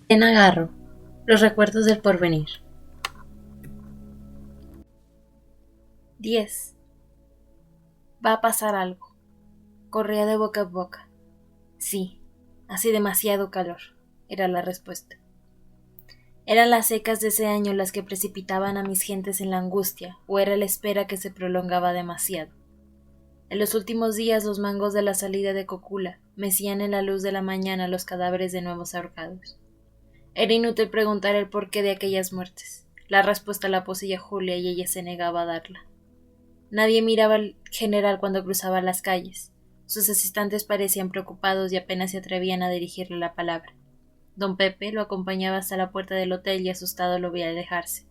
En Agarro, los recuerdos del porvenir. 10. Va a pasar algo. Corría de boca a boca. Sí, hace demasiado calor, era la respuesta. ¿Eran las secas de ese año las que precipitaban a mis gentes en la angustia, o era la espera que se prolongaba demasiado? En los últimos días los mangos de la salida de Cocula mecían en la luz de la mañana los cadáveres de nuevos ahorcados. Era inútil preguntar el porqué de aquellas muertes. La respuesta la poseía Julia y ella se negaba a darla. Nadie miraba al general cuando cruzaba las calles. Sus asistentes parecían preocupados y apenas se atrevían a dirigirle la palabra. Don Pepe lo acompañaba hasta la puerta del hotel y asustado lo veía alejarse.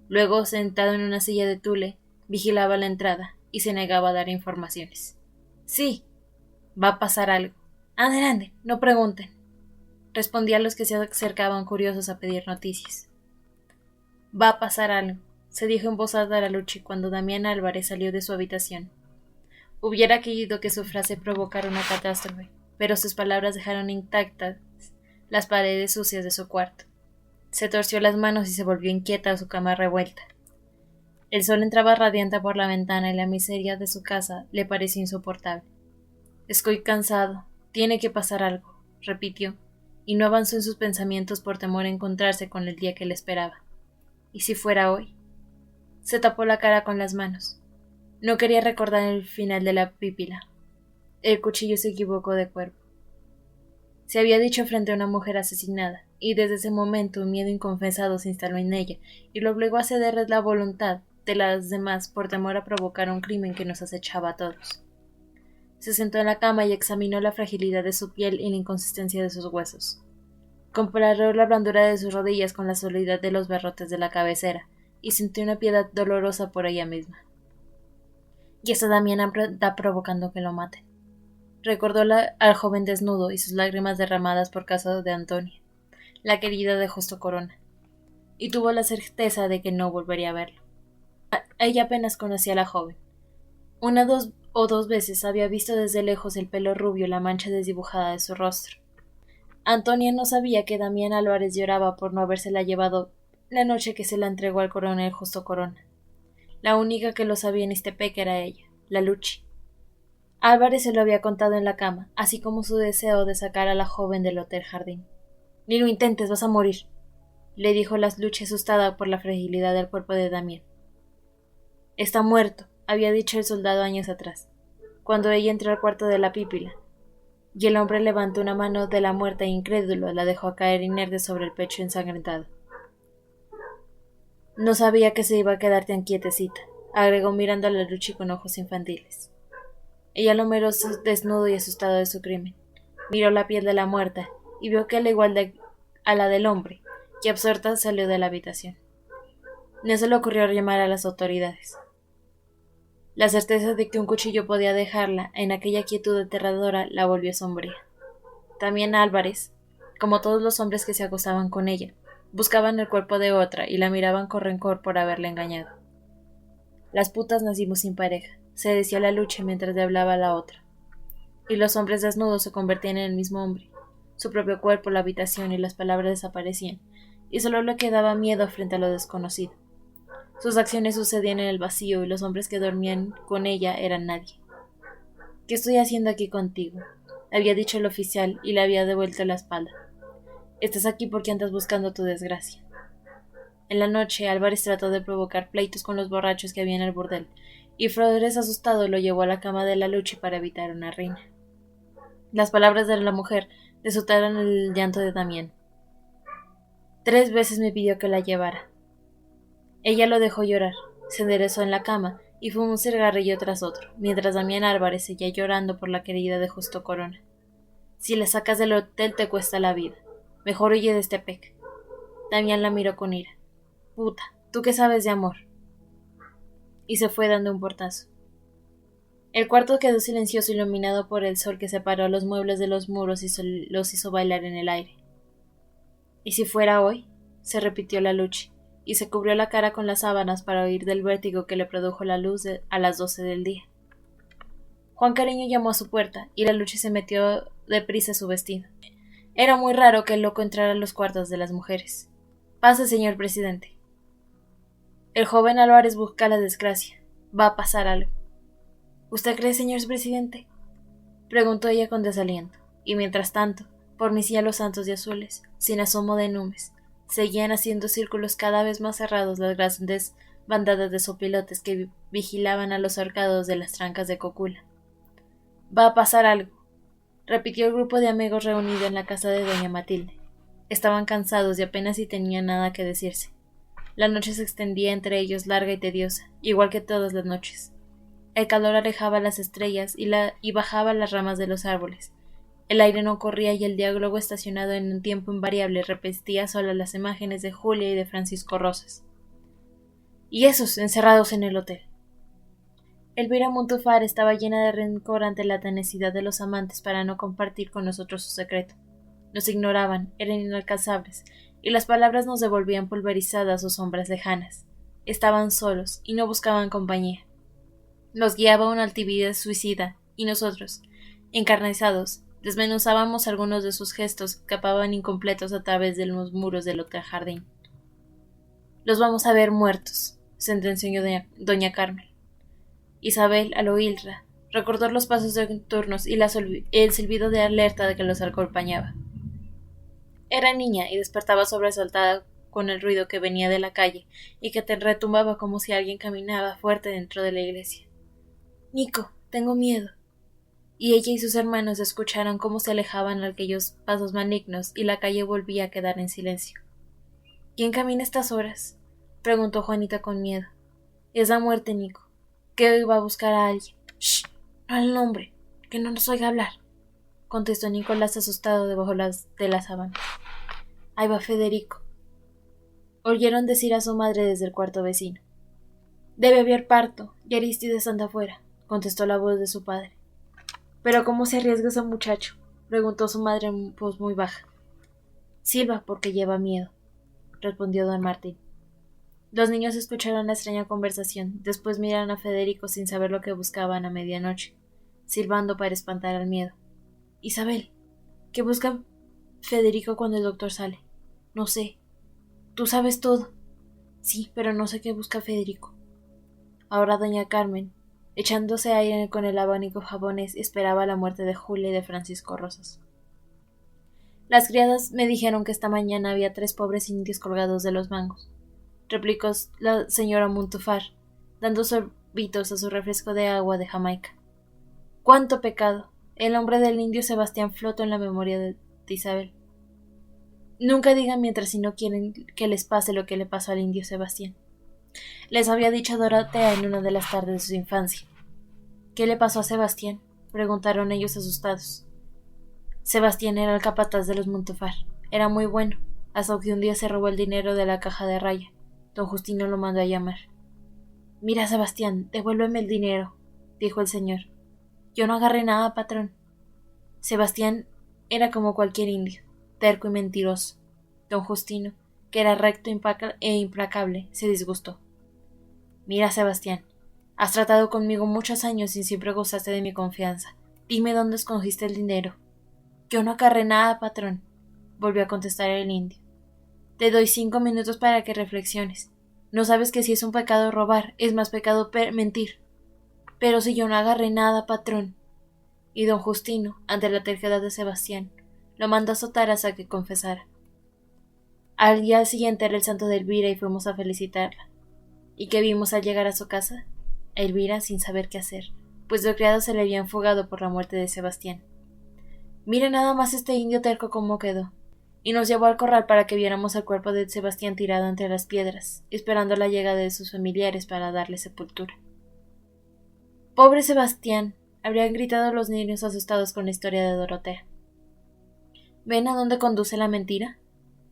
Luego, sentado en una silla de tule, vigilaba la entrada y se negaba a dar informaciones. Sí, va a pasar algo. Adelante, no pregunten. Respondía a los que se acercaban curiosos a pedir noticias. Va a pasar algo, se dijo en voz alta a Luchi cuando Damián Álvarez salió de su habitación. Hubiera querido que su frase provocara una catástrofe, pero sus palabras dejaron intactas las paredes sucias de su cuarto. Se torció las manos y se volvió inquieta a su cama revuelta. El sol entraba radiante por la ventana y la miseria de su casa le pareció insoportable. Estoy cansado, tiene que pasar algo, repitió, y no avanzó en sus pensamientos por temor a encontrarse con el día que le esperaba. ¿Y si fuera hoy? Se tapó la cara con las manos. No quería recordar el final de la pípila. El cuchillo se equivocó de cuerpo. Se había dicho frente a una mujer asesinada, y desde ese momento un miedo inconfesado se instaló en ella, y lo obligó a ceder la voluntad de las demás por temor a provocar un crimen que nos acechaba a todos. Se sentó en la cama y examinó la fragilidad de su piel y la inconsistencia de sus huesos. Comparó la blandura de sus rodillas con la solidez de los barrotes de la cabecera, y sintió una piedad dolorosa por ella misma. Y esta Damián está provocando que lo maten. Recordó al joven desnudo y sus lágrimas derramadas por causa de Antonia, la querida de Justo Corona, y tuvo la certeza de que no volvería a verlo. Ella apenas conocía a la joven. Una o dos veces había visto desde lejos el pelo rubio y la mancha desdibujada de su rostro. Antonia no sabía que Damián Álvarez lloraba por no habérsela llevado la noche que se la entregó al coronel Justo Corona. La única que lo sabía en Ixtepec era ella, la Luchi. Álvarez se lo había contado en la cama, así como su deseo de sacar a la joven del Hotel Jardín. «Ni lo intentes, vas a morir», le dijo la Luchi asustada por la fragilidad del cuerpo de Damián. «Está muerto», había dicho el soldado años atrás, cuando ella entró al cuarto de la pípila, y el hombre levantó una mano de la muerta e incrédulo la dejó caer inerte sobre el pecho ensangrentado. «No sabía que se iba a quedar tan quietecita», agregó mirando a la Luchi con ojos infantiles. Ella lo miró desnudo y asustado de su crimen. Miró la piel de la muerta y vio que era igual a la del hombre, y absorta salió de la habitación. No se le ocurrió llamar a las autoridades. La certeza de que un cuchillo podía dejarla en aquella quietud aterradora la volvió sombría. También Álvarez, como todos los hombres que se acostaban con ella, buscaban el cuerpo de otra y la miraban con rencor por haberla engañado. «Las putas nacimos sin pareja», se decía la Lucha mientras le hablaba a la otra. Y los hombres desnudos se convertían en el mismo hombre. Su propio cuerpo, la habitación y las palabras desaparecían, y solo le quedaba miedo frente a lo desconocido. Sus acciones sucedían en el vacío y los hombres que dormían con ella eran nadie. «¿Qué estoy haciendo aquí contigo?», había dicho el oficial y le había devuelto la espalda. «Estás aquí porque andas buscando tu desgracia». En la noche, Álvarez trató de provocar pleitos con los borrachos que había en el burdel, y Flores asustado lo llevó a la cama de la Luchi para evitar una riña. Las palabras de la mujer desataron el llanto de Damián. 3 veces me pidió que la llevara. Ella lo dejó llorar, se enderezó en la cama y fumó un cigarrillo tras otro, mientras Damián Álvarez seguía llorando por la querida de Justo Corona. «Si la sacas del hotel te cuesta la vida. Mejor huye de Ixtepec». Damián la miró con ira. «Puta, ¿tú qué sabes de amor?», y se fue dando un portazo. El cuarto quedó silencioso, iluminado por el sol que separó los muebles de los muros y los hizo bailar en el aire. «¿Y si fuera hoy?», se repitió la Luchi, y se cubrió la cara con las sábanas para huir del vértigo que le produjo la luz a las 12 del día. Juan Cariño llamó a su puerta, y la Luchi se metió deprisa a su vestido. Era muy raro que el loco entrara a los cuartos de las mujeres. Pase, señor presidente. El joven Álvarez busca la desgracia. Va a pasar algo. ¿Usted cree, señor presidente? Preguntó ella con desaliento, y mientras tanto, por mis cielos santos y azules, sin asomo de nubes, seguían haciendo círculos cada vez más cerrados las grandes bandadas de sopilotes que vigilaban a los arcados de las trancas de Cocula. Va a pasar algo, repitió el grupo de amigos reunido en la casa de doña Matilde. Estaban cansados y apenas si tenían nada que decirse. La noche se extendía entre ellos larga y tediosa, igual que todas las noches. El calor alejaba las estrellas y bajaba las ramas de los árboles. El aire no corría y el diálogo estacionado en un tiempo invariable repetía solo las imágenes de Julia y de Francisco Rosas. Y esos encerrados en el hotel. Elvira Montufar estaba llena de rencor ante la tenacidad de los amantes para no compartir con nosotros su secreto. Nos ignoraban, eran inalcanzables, y las palabras nos devolvían pulverizadas o sombras lejanas. Estaban solos y no buscaban compañía. Los guiaba una altivez suicida, y nosotros, encarnizados, desmenuzábamos algunos de sus gestos que escapaban incompletos a través de los muros del hotel jardín. Los vamos a ver muertos, sentenció doña Carmen. Isabel, al oírla, recordó los pasos nocturnos y el silbido de alerta de que los acompañaba. Era niña y despertaba sobresaltada con el ruido que venía de la calle y que te retumbaba como si alguien caminaba fuerte dentro de la iglesia. Nico, tengo miedo. Y ella y sus hermanos escucharon cómo se alejaban aquellos pasos malignos y la calle volvía a quedar en silencio. ¿Quién camina a estas horas? Preguntó Juanita con miedo. Es la muerte, Nico. Que hoy va a buscar a alguien. ¡Shh! No al nombre, que no nos oiga hablar, contestó Nicolás asustado debajo de la sábana. Ahí va Federico. Oyeron decir a su madre desde el cuarto vecino. Debe haber parto, y Arístides anda afuera, contestó la voz de su padre. ¿Pero cómo se arriesga ese muchacho? Preguntó su madre en voz muy baja. Silba porque lleva miedo, respondió don Martín. Los niños escucharon la extraña conversación, después miraron a Federico sin saber lo que buscaban a medianoche, silbando para espantar al miedo. Isabel, ¿qué busca Federico cuando el doctor sale? No sé. Tú sabes todo. Sí, pero no sé qué busca Federico. Ahora doña Carmen, echándose aire con el abanico japonés, esperaba la muerte de Julia y de Francisco Rosas. Las criadas me dijeron que esta mañana había 3 pobres indios colgados de los mangos, replicó la señora Montufar, dando sorbitos a su refresco de agua de Jamaica. ¡Cuánto pecado! El nombre del indio Sebastián flotó en la memoria de Isabel. Nunca digan mientras si no quieren que les pase lo que le pasó al indio Sebastián. Les había dicho Dorotea en una de las tardes de su infancia. ¿Qué le pasó a Sebastián? Preguntaron ellos asustados. Sebastián era el capataz de los Montufar. Era muy bueno, hasta que un día se robó el dinero de la caja de raya. Don Justino lo mandó a llamar. Mira, Sebastián, devuélveme el dinero, dijo el señor. Yo no agarré nada, patrón. Sebastián era como cualquier indio, terco y mentiroso. Don Justino, que era recto e implacable, se disgustó. Mira, Sebastián, has tratado conmigo muchos años y siempre gozaste de mi confianza. Dime dónde escogiste el dinero. Yo no agarré nada, patrón, volvió a contestar el indio. Te doy 5 minutos para que reflexiones. No sabes que si es un pecado robar, es más pecado mentir. Pero si yo no agarré nada, patrón. Y don Justino, ante la terquedad de Sebastián, lo mandó a azotar hasta que confesara. Al día siguiente era el santo de Elvira y fuimos a felicitarla. ¿Y qué vimos al llegar a su casa? A Elvira sin saber qué hacer, pues los criados se le habían fugado por la muerte de Sebastián. Mira nada más este indio terco cómo quedó. Y nos llevó al corral para que viéramos el cuerpo de Sebastián tirado entre las piedras, esperando la llegada de sus familiares para darle sepultura. ¡Pobre Sebastián! Habrían gritado los niños asustados con la historia de Dorotea. ¿Ven a dónde conduce la mentira?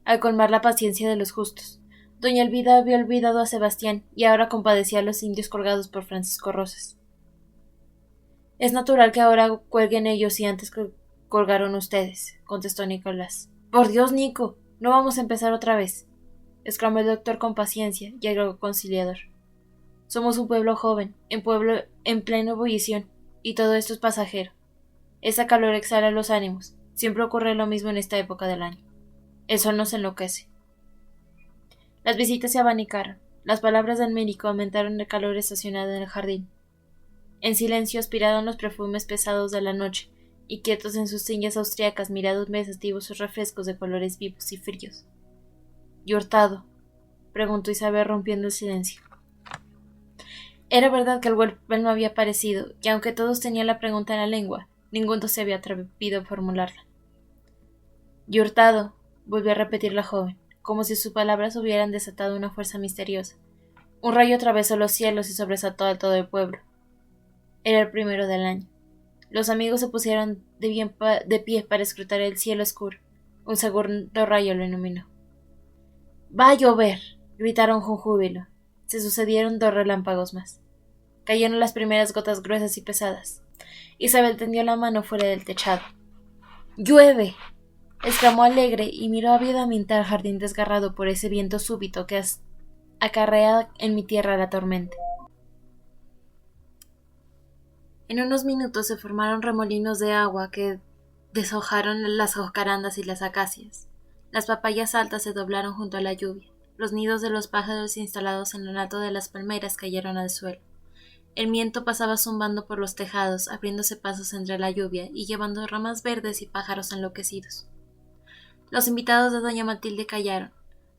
Al colmar la paciencia de los justos. Doña Elvira había olvidado a Sebastián y ahora compadecía a los indios colgados por Francisco Rosas. Es natural que ahora cuelguen ellos si antes colgaron ustedes, contestó Nicolás. Por Dios, Nico, no vamos a empezar otra vez, exclamó el doctor con paciencia y algo conciliador. Somos un pueblo joven, en plena ebullición, y todo esto es pasajero. Esa calor exhala los ánimos. Siempre ocurre lo mismo en esta época del año. El sol nos enloquece. Las visitas se abanicaron. Las palabras del médico aumentaron el calor estacionado en el jardín. En silencio aspiraron los perfumes pesados de la noche, y quietos en sus sillas austriacas miraron pensativos sus refrescos de colores vivos y fríos. —¿Y Hurtado? —preguntó Isabel rompiendo el silencio. Era verdad que el huésped no había aparecido, y aunque todos tenían la pregunta en la lengua, ninguno se había atrevido a formularla. —¿Y Hurtado? —volvió a repetir la joven, como si sus palabras hubieran desatado una fuerza misteriosa. Un rayo atravesó los cielos y sobresaltó a todo el pueblo. Era el primero del año. Los amigos se pusieron de pie para escrutar el cielo oscuro. Un segundo rayo lo iluminó. —¡Va a llover! —gritaron con júbilo. Se sucedieron 2 relámpagos más. Cayeron las primeras gotas gruesas y pesadas. Isabel tendió la mano fuera del techado. —¡Llueve! —exclamó alegre y miró ávidamente al jardín desgarrado por ese viento súbito que acarrea en mi tierra la tormenta. En unos minutos se formaron remolinos de agua que deshojaron las jacarandas y las acacias. Las papayas altas se doblaron junto a la lluvia. Los nidos de los pájaros instalados en lo alto de las palmeras cayeron al suelo. El viento pasaba zumbando por los tejados, abriéndose pasos entre la lluvia y llevando ramas verdes y pájaros enloquecidos. Los invitados de doña Matilde callaron.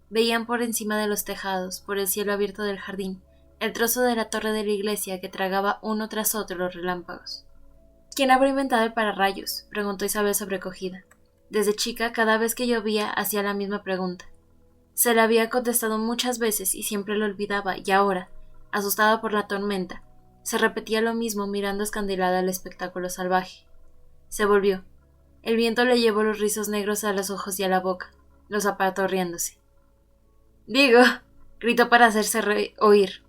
Veían por encima de los tejados, por el cielo abierto del jardín, el trozo de la torre de la iglesia que tragaba uno tras otro los relámpagos. —¿Quién habrá inventado el pararrayos? —preguntó Isabel sobrecogida. Desde chica, cada vez que llovía, hacía la misma pregunta. Se la había contestado muchas veces y siempre lo olvidaba, y ahora, asustada por la tormenta, se repetía lo mismo mirando escandilada el espectáculo salvaje. Se volvió. El viento le llevó los rizos negros a los ojos y a la boca. Los apartó riéndose. —Digo —gritó para hacerse oír—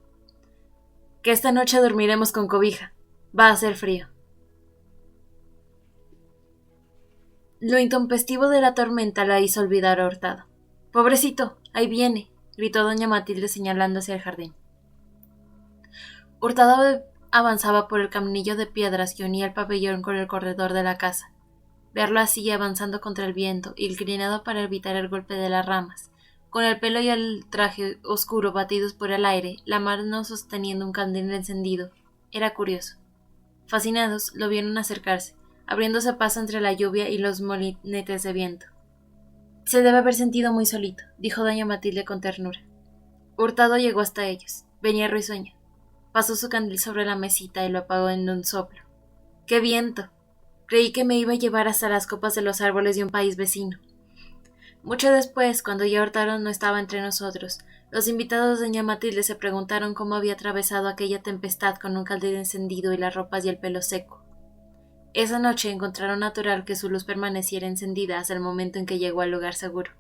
que esta noche dormiremos con cobija. Va a hacer frío. Lo intempestivo de la tormenta la hizo olvidar a Hurtado. —¡Pobrecito! ¡Ahí viene! —gritó doña Matilde señalando hacia el jardín. Hurtado avanzaba por el caminillo de piedras que unía el pabellón con el corredor de la casa. Verlo así, avanzando contra el viento, inclinado para evitar el golpe de las ramas, con el pelo y el traje oscuro batidos por el aire, la mano sosteniendo un candil encendido, era curioso. Fascinados, lo vieron acercarse, abriéndose paso entre la lluvia y los molinetes de viento. —Se debe haber sentido muy solito —dijo doña Matilde con ternura. Hurtado llegó hasta ellos. Venía risueño. Pasó su candil sobre la mesita y lo apagó en un soplo. —¡Qué viento! Creí que me iba a llevar hasta las copas de los árboles de un país vecino. Mucho después, cuando ya Hurtado no estaba entre nosotros, los invitados de doña Matilde se preguntaron cómo había atravesado aquella tempestad con un candil encendido y las ropas y el pelo seco. Esa noche encontraron natural que su luz permaneciera encendida hasta el momento en que llegó al lugar seguro.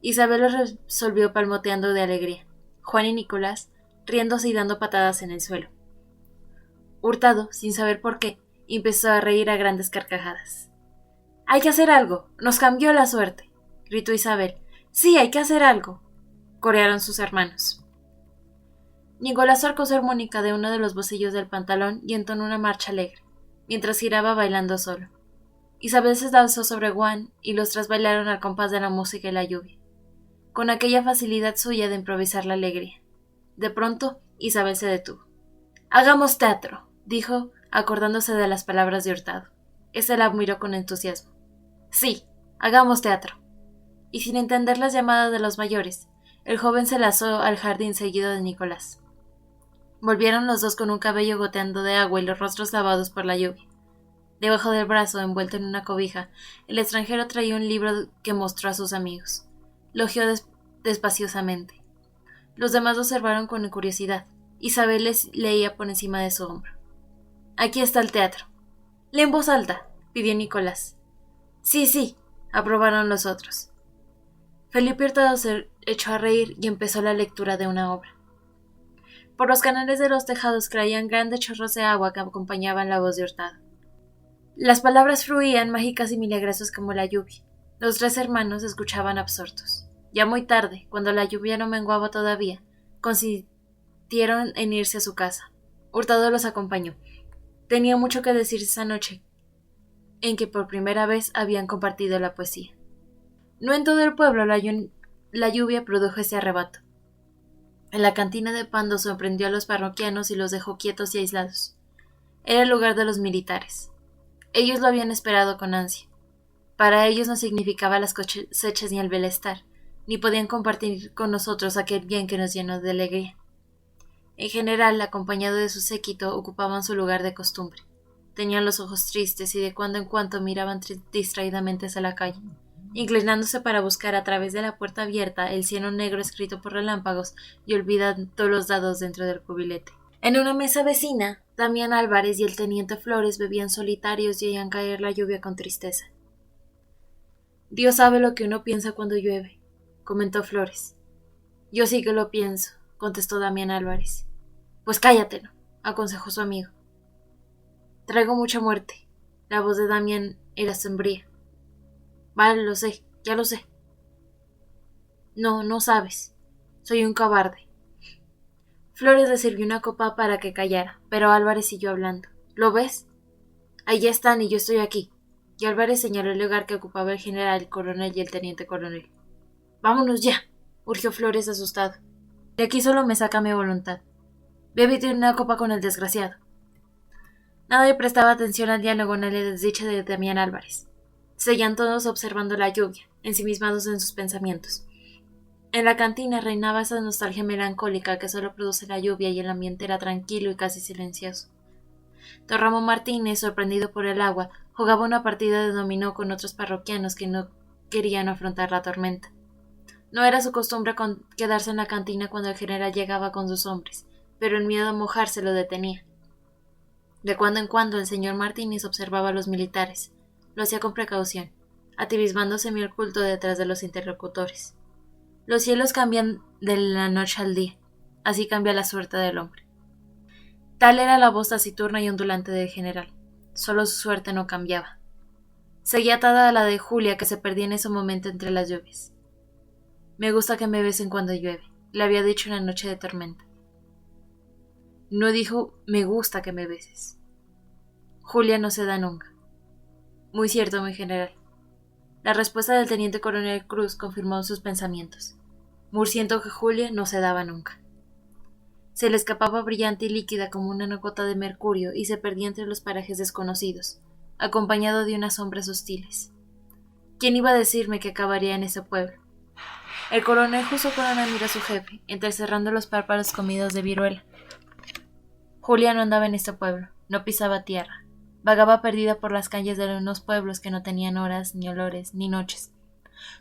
Isabel lo resolvió palmoteando de alegría. Juan y Nicolás, riéndose y dando patadas en el suelo. Hurtado, sin saber por qué, empezó a reír a grandes carcajadas. —¡Hay que hacer algo! ¡Nos cambió la suerte! —gritó Isabel. —¡Sí, hay que hacer algo! —corearon sus hermanos. Nicolás sacó su armónica de uno de los bolsillos del pantalón y entonó una marcha alegre, mientras giraba bailando solo. Isabel se alzó sobre Juan y los tres bailaron al compás de la música y la lluvia, con aquella facilidad suya de improvisar la alegría. De pronto, Isabel se detuvo. —¡Hagamos teatro! —dijo, acordándose de las palabras de Hurtado. Este la miró con entusiasmo. —Sí, hagamos teatro. Y sin entender las llamadas de los mayores, el joven se lanzó al jardín seguido de Nicolás. Volvieron los dos con un cabello goteando de agua y los rostros lavados por la lluvia. Debajo del brazo, envuelto en una cobija, el extranjero traía un libro que mostró a sus amigos. Lo hojeó despaciosamente. Los demás lo observaron con curiosidad. Isabel les leía por encima de su hombro. —Aquí está el teatro. —Lee en voz alta —pidió Nicolás. —Sí, sí —aprobaron los otros. Felipe Hurtado se echó a reír y empezó la lectura de una obra. Por los canales de los tejados caían grandes chorros de agua que acompañaban la voz de Hurtado. Las palabras fluían mágicas y milagrosas como la lluvia. Los tres hermanos escuchaban absortos. Ya muy tarde, cuando la lluvia no menguaba todavía, consintieron en irse a su casa. Hurtado los acompañó. Tenía mucho que decir esa noche. en que por primera vez habían compartido la poesía. No en todo el pueblo la lluvia produjo ese arrebato. En la cantina de Pando sorprendió a los parroquianos y los dejó quietos y aislados. Era el lugar de los militares. Ellos lo habían esperado con ansia. Para ellos no significaba las cosechas ni el bienestar, ni podían compartir con nosotros aquel bien que nos llenó de alegría. En general, acompañado de su séquito, ocupaban su lugar de costumbre. Tenían los ojos tristes y de cuando en cuando miraban distraídamente hacia la calle, inclinándose para buscar a través de la puerta abierta el cielo negro escrito por relámpagos y olvidando los dados dentro del cubilete. En una mesa vecina, Damián Álvarez y el teniente Flores bebían solitarios y oían caer la lluvia con tristeza. Dios sabe lo que uno piensa cuando llueve, comentó Flores. Yo sí que lo pienso, contestó Damián Álvarez. Pues cállatelo, aconsejó su amigo. Traigo mucha muerte. La voz de Damián era sombría. Vale, lo sé, ya lo sé. No, no sabes. Soy un cobarde. Flores le sirvió una copa para que callara, pero Álvarez siguió hablando. ¿Lo ves? Allí están y yo estoy aquí. Y Álvarez señaló el lugar que ocupaba el general, el coronel y el teniente coronel. Vámonos ya, urgió Flores asustado. De aquí solo me saca mi voluntad. Bébete una copa con el desgraciado. Nadie prestaba atención al diálogo ni a la desdicha de Damián Álvarez. Seguían todos observando la lluvia, ensimismados en sus pensamientos. En la cantina reinaba esa nostalgia melancólica que solo produce la lluvia y el ambiente era tranquilo y casi silencioso. Don Ramón Martínez, sorprendido por el agua, jugaba una partida de dominó con otros parroquianos que no querían afrontar la tormenta. No era su costumbre quedarse en la cantina cuando el general llegaba con sus hombres, pero el miedo a mojarse lo detenía. De cuando en cuando el señor Martínez observaba a los militares. Lo hacía con precaución, ativismando semioculto detrás de los interlocutores. Los cielos cambian de la noche al día, así cambia la suerte del hombre. Tal era la voz taciturna y ondulante del general. Solo su suerte no cambiaba. Seguía atada a la de Julia, que se perdía en ese momento entre las lluvias. Me gusta que me besen cuando llueve, le había dicho una noche de tormenta. No dijo me gusta que me beses. Julia no se da nunca. Muy cierto, mi general. La respuesta del teniente coronel Cruz confirmó sus pensamientos. Muy siento que Julia no se daba nunca. Se le escapaba brillante y líquida como una gota de mercurio y se perdía entre los parajes desconocidos, acompañado de unas sombras hostiles. ¿Quién iba a decirme que acabaría en ese pueblo? El coronel Justo Corona miró a su jefe, entrecerrando los párpados comidos de viruela. Julia no andaba en este pueblo, no pisaba tierra. Vagaba perdida por las calles de unos pueblos que no tenían horas, ni olores, ni noches.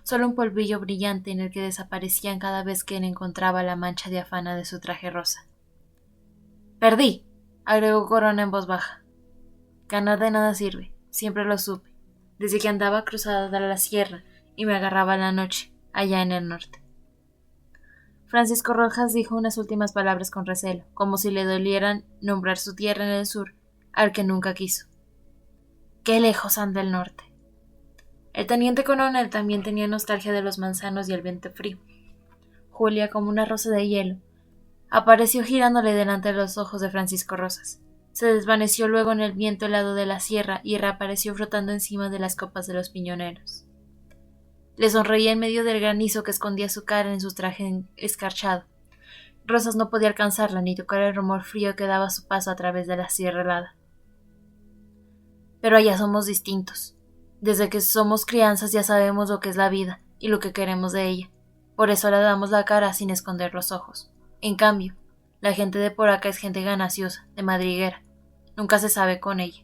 Solo un polvillo brillante en el que desaparecían cada vez que él encontraba la mancha diáfana de su traje rosa. «Perdí», agregó Corona en voz baja. «Ganar de nada sirve, siempre lo supe, desde que andaba cruzada de la sierra y me agarraba la noche, allá en el norte». Francisco Rojas dijo unas últimas palabras con recelo, como si le dolieran nombrar su tierra en el sur, al que nunca quiso. «Qué lejos anda el norte». El teniente coronel también tenía nostalgia de los manzanos y el viento frío. Julia, como una rosa de hielo, apareció girándole delante de los ojos de Francisco Rosas. Se desvaneció luego en el viento helado de la sierra y reapareció flotando encima de las copas de los piñoneros. Le sonreía en medio del granizo que escondía su cara en su traje escarchado. Rosas no podía alcanzarla ni tocar el rumor frío que daba su paso a través de la sierra helada. Pero allá somos distintos. Desde que somos crianzas ya sabemos lo que es la vida y lo que queremos de ella. Por eso le damos la cara sin esconder los ojos. En cambio, la gente de por acá es gente gananciosa, de madriguera. Nunca se sabe con ella.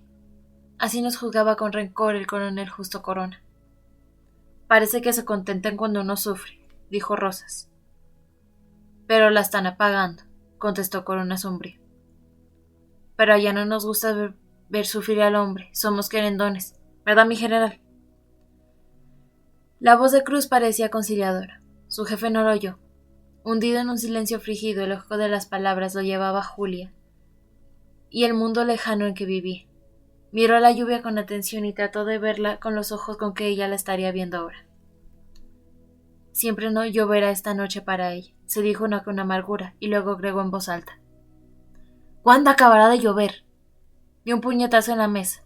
Así nos juzgaba con rencor el coronel Justo Corona. Parece que se contentan cuando uno sufre, dijo Rosas. Pero la están apagando, contestó Corona sombrío. Pero allá no nos gusta ver sufrir al hombre, somos querendones, ¿verdad, mi general? La voz de Cruz parecía conciliadora. Su jefe no lo oyó. Hundido en un silencio afligido, el ojo de las palabras lo llevaba a Julia y el mundo lejano en que vivía. Miró a la lluvia con atención y trató de verla con los ojos con que ella la estaría viendo ahora. Siempre no lloverá esta noche para ella, se dijo con amargura, y luego agregó en voz alta. ¿Cuándo acabará de llover? Dio un puñetazo en la mesa.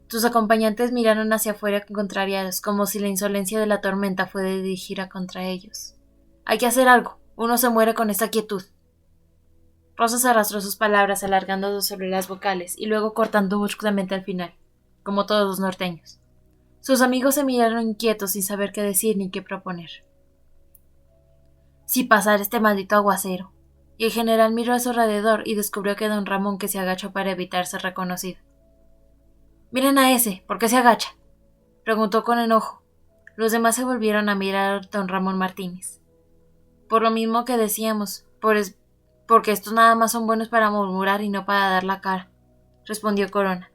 Sus acompañantes miraron hacia afuera contrariados, como si la insolencia de la tormenta fuera dirigida contra ellos. Hay que hacer algo. Uno se muere con esta quietud. Rosas arrastró sus palabras alargando sobre las vocales y luego cortando bruscamente al final, como todos los norteños. Sus amigos se miraron inquietos sin saber qué decir ni qué proponer. Si pasara este maldito aguacero. Y el general miró a su alrededor y descubrió que don Ramón que se agachó para evitar ser reconocido. Miren a ese, ¿por qué se agacha? Preguntó con enojo. Los demás se volvieron a mirar a don Ramón Martínez. Por lo mismo que decíamos, porque estos nada más son buenos para murmurar y no para dar la cara, respondió Corona.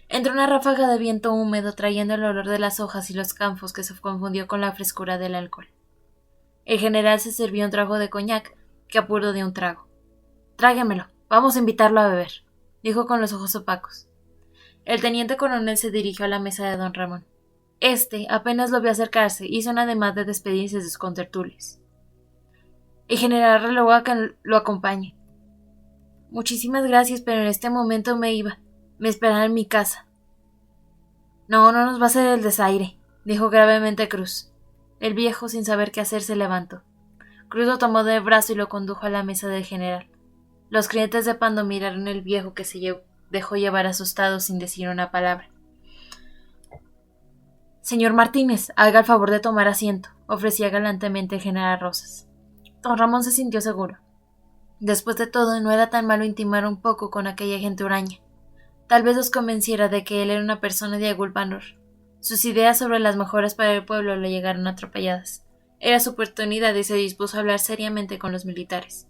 Entró una ráfaga de viento húmedo trayendo el olor de las hojas y los campos que se confundió con la frescura del alcohol. El general se sirvió un trago de coñac que apuró de un trago. Tráguemelo, vamos a invitarlo a beber, dijo con los ojos opacos. El teniente coronel se dirigió a la mesa de don Ramón. Apenas lo vio acercarse, hizo un ademán de despedirse de sus contertulios. El general relevó a que lo acompañe. Muchísimas gracias, pero en este momento me iba. Me esperaba en mi casa. No nos va a hacer el desaire, dijo gravemente Cruz. El viejo, sin saber qué hacer, se levantó. Cruz lo tomó del brazo y lo condujo a la mesa del general. Los clientes de Pando miraron al viejo que se dejó llevar asustado sin decir una palabra. Señor Martínez, haga el favor de tomar asiento, ofrecía galantemente el general Rosas. Don Ramón se sintió seguro. Después de todo, no era tan malo intimar un poco con aquella gente huraña. Tal vez los convenciera de que él era una persona de algún valor. Sus ideas sobre las mejoras para el pueblo le llegaron atropelladas. Era su oportunidad y se dispuso a hablar seriamente con los militares.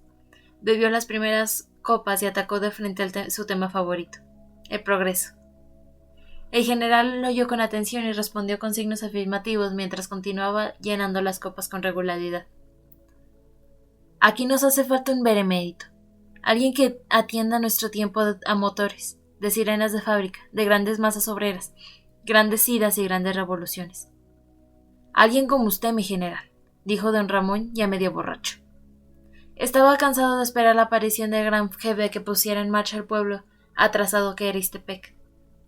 Bebió las primeras copas y atacó de frente su tema favorito, el progreso. El general lo oyó con atención y respondió con signos afirmativos mientras continuaba llenando las copas con regularidad. Aquí nos hace falta un benemérito, alguien que atienda nuestro tiempo a motores, de sirenas de fábrica, de grandes masas obreras, grandes idas y grandes revoluciones. Alguien como usted, mi general, dijo don Ramón ya medio borracho. Estaba cansado de esperar la aparición del gran jefe que pusiera en marcha el pueblo atrasado que era Ixtepec.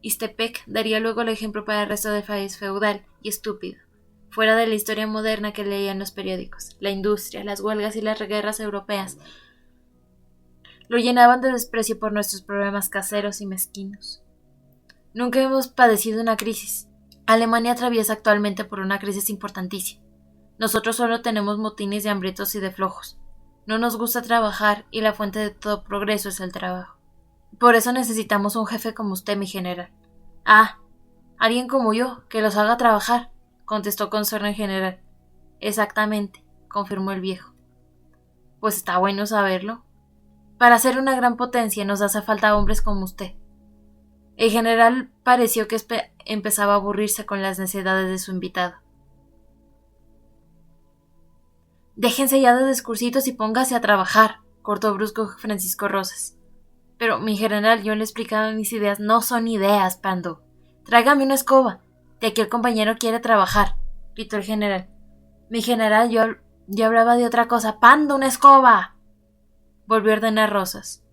Ixtepec daría luego el ejemplo para el resto del país feudal y estúpido, fuera de la historia moderna que leía en los periódicos. La industria, las huelgas y las guerras europeas lo llenaban de desprecio por nuestros problemas caseros y mezquinos. Nunca hemos padecido una crisis. Alemania atraviesa actualmente por una crisis importantísima. Nosotros solo tenemos motines de hambrientos y de flojos. No nos gusta trabajar y la fuente de todo progreso es el trabajo. Por eso necesitamos un jefe como usted, mi general. Alguien como yo, que los haga trabajar, contestó con sorna el general. Exactamente, confirmó el viejo. Pues está bueno saberlo. Para ser una gran potencia nos hace falta hombres como usted. El general pareció que empezaba a aburrirse con las necedades de su invitado. Déjense ya de discursitos y póngase a trabajar, cortó brusco Francisco Rosas. Pero, mi general, yo le explicaba mis ideas. No son ideas, Pando. Tráigame una escoba. De aquí el compañero quiere trabajar, gritó el general. Mi general, yo hablaba de otra cosa. Pando, una escoba. Volvió a ordenar Rosas.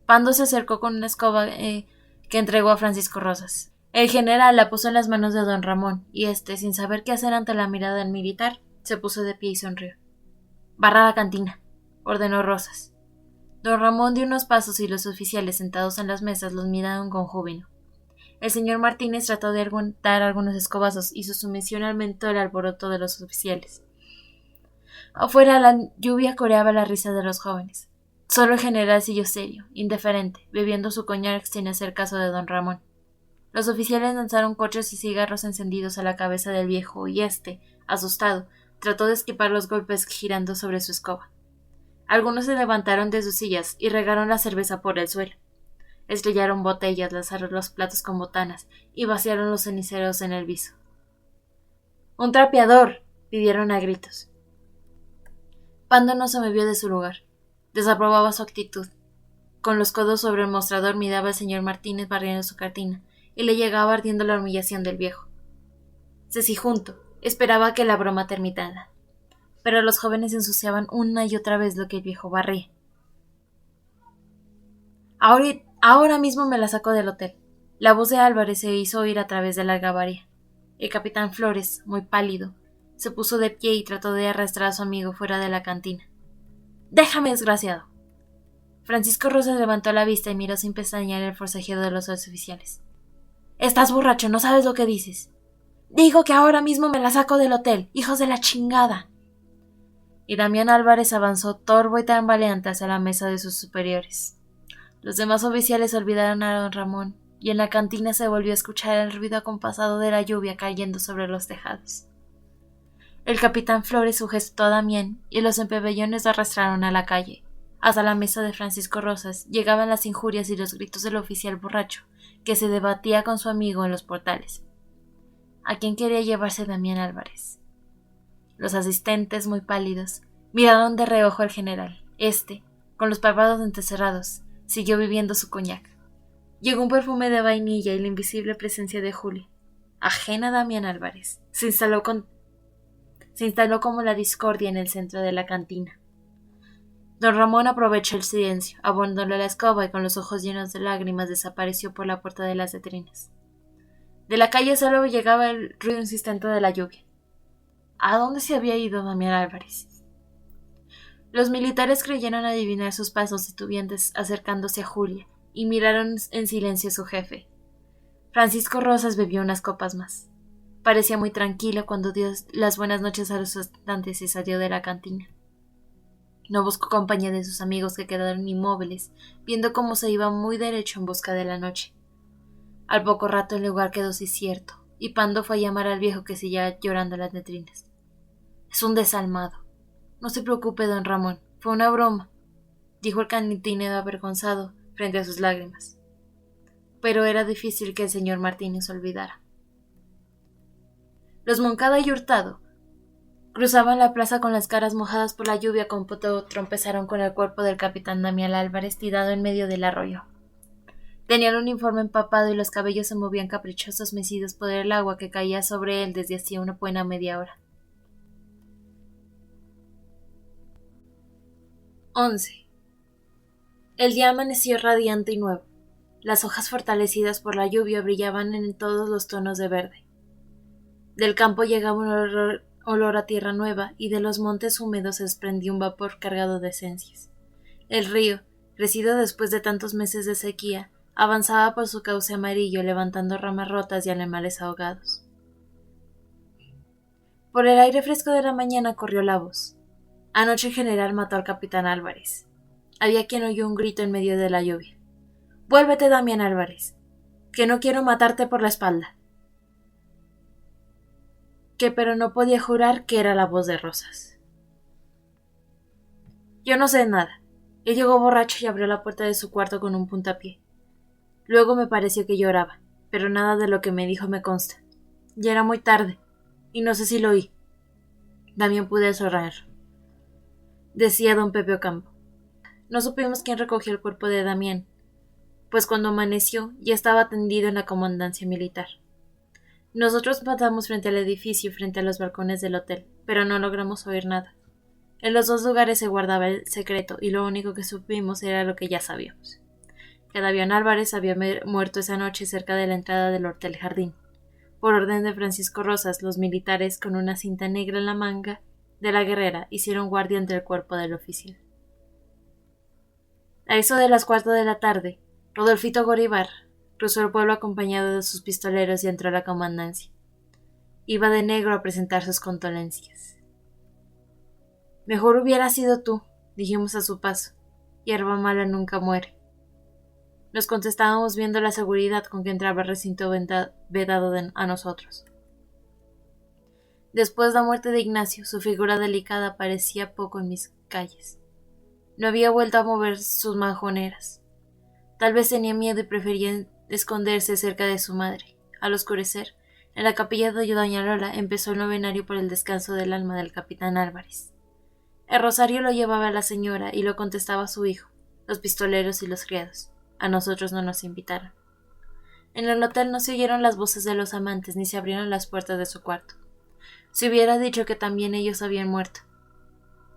Pando se acercó con una escoba que entregó a Francisco Rosas. El general la puso en las manos de don Ramón, y sin saber qué hacer ante la mirada del militar, se puso de pie y sonrió. Barra la cantina, ordenó Rosas. Don Ramón dio unos pasos y los oficiales sentados en las mesas los miraron con júbilo. El señor Martínez trató de dar algunos escobazos y su sumisión aumentó el alboroto de los oficiales. Afuera la lluvia coreaba la risa de los jóvenes. Solo el general siguió serio, indiferente, bebiendo su coñac sin hacer caso de don Ramón. Los oficiales lanzaron coches y cigarros encendidos a la cabeza del viejo y asustado, trató de esquivar los golpes girando sobre su escoba. Algunos se levantaron de sus sillas y regaron la cerveza por el suelo. Estrellaron botellas, lanzaron los platos con botanas y vaciaron los ceniceros en el viso. ¡Un trapeador!, pidieron a gritos. Pando no se movió de su lugar. Desaprobaba su actitud. Con los codos sobre el mostrador miraba al señor Martínez barriendo su cartina y le llegaba ardiendo la humillación del viejo. Cecijunto esperaba que la broma terminara, pero los jóvenes ensuciaban una y otra vez lo que el viejo barría. Ahora mismo me la saco del hotel. La voz de Álvarez se hizo oír a través de la algabaria. El capitán Flores, muy pálido, se puso de pie y trató de arrastrar a su amigo fuera de la cantina. ¡Déjame, desgraciado! Francisco Rosas levantó la vista y miró sin pestañear el forcejeado de los dos oficiales. Estás borracho, no sabes lo que dices. Digo que ahora mismo me la saco del hotel, hijos de la chingada. Y Damián Álvarez avanzó torvo y tambaleante hacia la mesa de sus superiores. Los demás oficiales olvidaron a don Ramón, y en la cantina se volvió a escuchar el ruido acompasado de la lluvia cayendo sobre los tejados. El capitán Flores sujetó a Damián y los empebellones lo arrastraron a la calle. Hasta la mesa de Francisco Rosas llegaban las injurias y los gritos del oficial borracho, que se debatía con su amigo en los portales. ¿A quién quería llevarse Damián Álvarez? Los asistentes, muy pálidos, miraron de reojo al general. Con los párpados entrecerrados, siguió bebiendo su coñac. Llegó un perfume de vainilla y la invisible presencia de Julia, ajena a Damián Álvarez, se instaló como la discordia en el centro de la cantina. Don Ramón aprovechó el silencio, abandonó la escoba y con los ojos llenos de lágrimas desapareció por la puerta de las letrinas. De la calle solo llegaba el ruido insistente de la lluvia. ¿A dónde se había ido Damián Álvarez? Los militares creyeron adivinar sus pasos titubeantes acercándose a Julia y miraron en silencio a su jefe. Francisco Rosas bebió unas copas más. Parecía muy tranquilo cuando dio las buenas noches a los asaltantes y salió de la cantina. No buscó compañía de sus amigos que quedaron inmóviles, viendo cómo se iba muy derecho en busca de la noche. Al poco rato el lugar quedó desierto, y Pando fue a llamar al viejo que seguía llorando en las letrinas. Es un desalmado. No se preocupe, don Ramón, fue una broma, dijo el cantinero avergonzado frente a sus lágrimas. Pero era difícil que el señor Martínez olvidara. Los Moncada y Hurtado cruzaban la plaza con las caras mojadas por la lluvia cuando tropezaron con el cuerpo del capitán Damián Álvarez tirado en medio del arroyo. Tenía el uniforme empapado y los cabellos se movían caprichosos mecidos por el agua que caía sobre él desde hacía una buena media hora. 11. El día amaneció radiante y nuevo. Las hojas fortalecidas por la lluvia brillaban en todos los tonos de verde. Del campo llegaba un olor a tierra nueva y de los montes húmedos se desprendía un vapor cargado de esencias. El río, crecido después de tantos meses de sequía, avanzaba por su cauce amarillo levantando ramas rotas y animales ahogados. Por el aire fresco de la mañana corrió la voz. Anoche el general mató al capitán Álvarez. Había quien oyó un grito en medio de la lluvia. «¡Vuélvete, Damián Álvarez! ¡Que no quiero matarte por la espalda!» Pero no podía jurar que era la voz de Rosas. Yo no sé nada. Él llegó borracho y abrió la puerta de su cuarto con un puntapié. Luego me pareció que lloraba, pero nada de lo que me dijo me consta. Ya era muy tarde, y no sé si lo oí. También pude soñar, decía don Pepe Ocampo. No supimos quién recogió el cuerpo de Damián, pues cuando amaneció ya estaba tendido en la comandancia militar. Nosotros pasamos frente al edificio y frente a los balcones del hotel, pero no logramos oír nada. En los dos lugares se guardaba el secreto y lo único que supimos era lo que ya sabíamos. Que Damián Álvarez había muerto esa noche cerca de la entrada del Hotel Jardín. Por orden de Francisco Rosas, los militares, con una cinta negra en la manga de la guerrera, hicieron guardia ante el cuerpo del oficial. A eso de las 4 de la tarde, Rodolfito Goribar cruzó el pueblo acompañado de sus pistoleros y entró a la comandancia. Iba de negro a presentar sus condolencias. Mejor hubiera sido tú, dijimos a su paso. Hierba mala nunca muere. Nos contestábamos viendo la seguridad con que entraba el recinto vedado a nosotros. Después de la muerte de Ignacio, su figura delicada aparecía poco en mis calles. No había vuelto a mover sus majoneras. Tal vez tenía miedo y prefería esconderse cerca de su madre. Al oscurecer, en la capilla de doña Lola empezó el novenario por el descanso del alma del capitán Álvarez. El rosario lo llevaba la señora y lo contestaba su hijo, los pistoleros y los criados. A nosotros no nos invitaron. En el hotel no se oyeron las voces de los amantes ni se abrieron las puertas de su cuarto. Se hubiera dicho que también ellos habían muerto.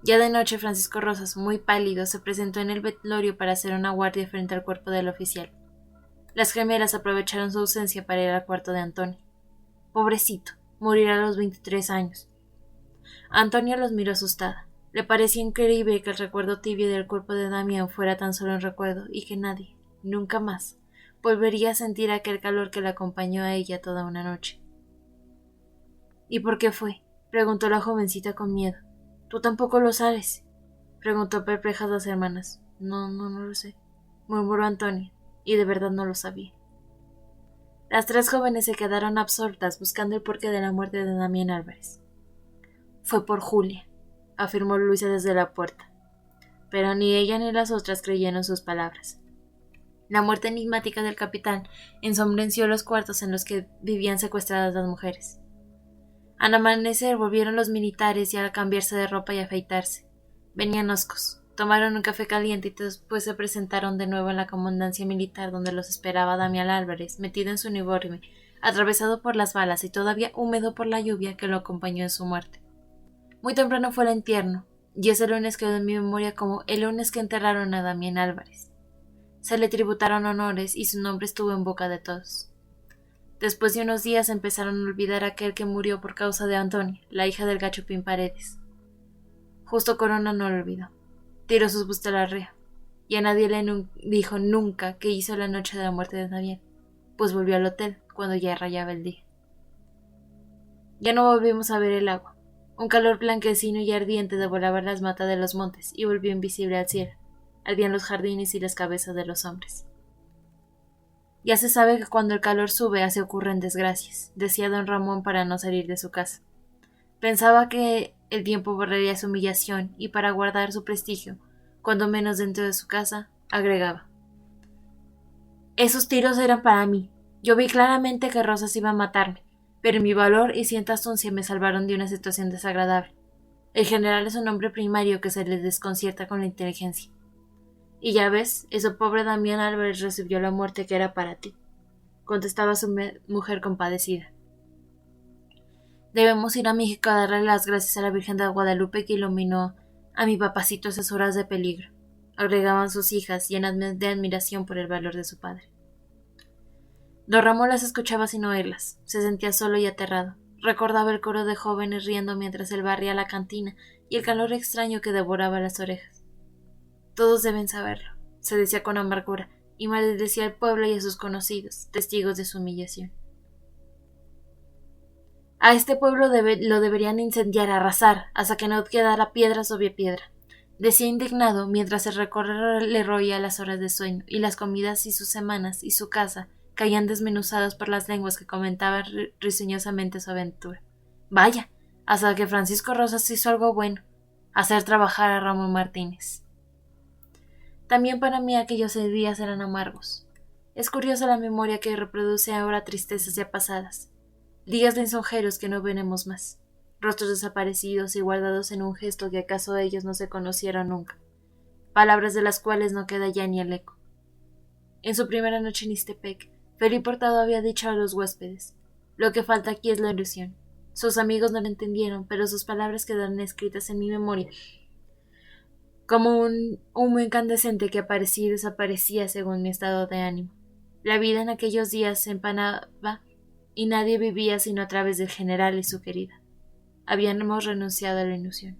Ya de noche Francisco Rosas, muy pálido, se presentó en el velorio para hacer una guardia frente al cuerpo del oficial. Las gemelas aprovecharon su ausencia para ir al cuarto de Antonio. Pobrecito, morirá a los 23 años. Antonia los miró asustada. Le parecía increíble que el recuerdo tibio del cuerpo de Damián fuera tan solo un recuerdo y que nadie, nunca más, volvería a sentir aquel calor que la acompañó a ella toda una noche. ¿Y por qué fue?, preguntó la jovencita con miedo. ¿Tú tampoco lo sabes?, preguntó perplejas las hermanas. No lo sé, murmuró Antonia, y de verdad no lo sabía. Las tres jóvenes se quedaron absortas buscando el porqué de la muerte de Damián Álvarez. Fue por Julia, afirmó Luisa desde la puerta, pero ni ella ni las otras creyeron sus palabras. La muerte enigmática del capitán ensombreció los cuartos en los que vivían secuestradas las mujeres. Al amanecer volvieron los militares y al cambiarse de ropa y afeitarse. Venían hoscos, tomaron un café caliente y después se presentaron de nuevo en la comandancia militar donde los esperaba Damián Álvarez, metido en su uniforme, atravesado por las balas y todavía húmedo por la lluvia que lo acompañó en su muerte. Muy temprano fue el entierro, y ese lunes quedó en mi memoria como el lunes que enterraron a Damián Álvarez. Se le tributaron honores y su nombre estuvo en boca de todos. Después de unos días empezaron a olvidar a aquel que murió por causa de Antonia, la hija del Gachupín Paredes. Justo Corona no lo olvidó. Tiró sus bustos a la rea, y a nadie le dijo nunca qué hizo la noche de la muerte de Damián, pues volvió al hotel cuando ya rayaba el día. Ya no volvimos a ver el agua. Un calor blanquecino y ardiente devoraba las matas de los montes y volvió invisible al cielo. Ardían los jardines y las cabezas de los hombres. Ya se sabe que cuando el calor sube así ocurren desgracias, decía don Ramón para no salir de su casa. Pensaba que el tiempo borraría su humillación y para guardar su prestigio, cuando menos dentro de su casa, agregaba: esos tiros eran para mí. Yo vi claramente que Rosas iba a matarme, pero mi valor y cierta astucia me salvaron de una situación desagradable. El general es un hombre primario que se le desconcierta con la inteligencia. Y ya ves, ese pobre Damián Álvarez recibió la muerte que era para ti, contestaba su mujer compadecida. Debemos ir a México a darle las gracias a la Virgen de Guadalupe que iluminó a mi papacito esas horas de peligro, agregaban sus hijas llenas de admiración por el valor de su padre. Don Ramón las escuchaba sin oírlas, se sentía solo y aterrado. Recordaba el coro de jóvenes riendo mientras él barría la cantina y el calor extraño que devoraba las orejas. Todos deben saberlo, se decía con amargura, y maldecía al pueblo y a sus conocidos, testigos de su humillación. A este pueblo lo deberían incendiar, arrasar, hasta que no quedara piedra sobre piedra, decía indignado mientras el recorrer le roía las horas de sueño, y las comidas y sus semanas y su casa caían desmenuzadas por las lenguas que comentaban risueñosamente su aventura. Vaya, hasta que Francisco Rosas hizo algo bueno, hacer trabajar a Ramón Martínez. También para mí aquellos días eran amargos. Es curiosa la memoria que reproduce ahora tristezas ya pasadas, días lisonjeros que no veremos más, rostros desaparecidos y guardados en un gesto que acaso ellos no se conocieron nunca, palabras de las cuales no queda ya ni el eco. En su primera noche en Ixtepec, Felipe Hurtado había dicho a los huéspedes: lo que falta aquí es la ilusión. Sus amigos no lo entendieron, pero sus palabras quedaron escritas en mi memoria como un humo incandescente que aparecía y desaparecía según mi estado de ánimo. La vida en aquellos días se empanaba y nadie vivía sino a través del general y su querida. Habíamos renunciado a la ilusión.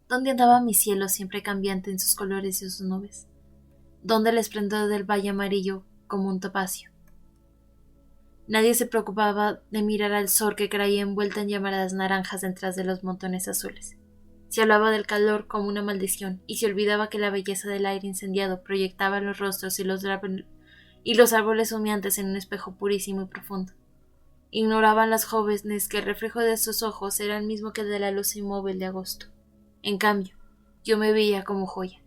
¿Dónde andaba mi cielo siempre cambiante en sus colores y sus nubes? ¿Dónde el esplendor del valle amarillo como un topacio? Nadie se preocupaba de mirar al sol que caía envuelta en llamaradas naranjas detrás de los montones azules. Se hablaba del calor como una maldición, y se olvidaba que la belleza del aire incendiado proyectaba los rostros y los árboles humeantes en un espejo purísimo y profundo. Ignoraban las jóvenes que el reflejo de sus ojos era el mismo que el de la luz inmóvil de agosto. En cambio, yo me veía como joya.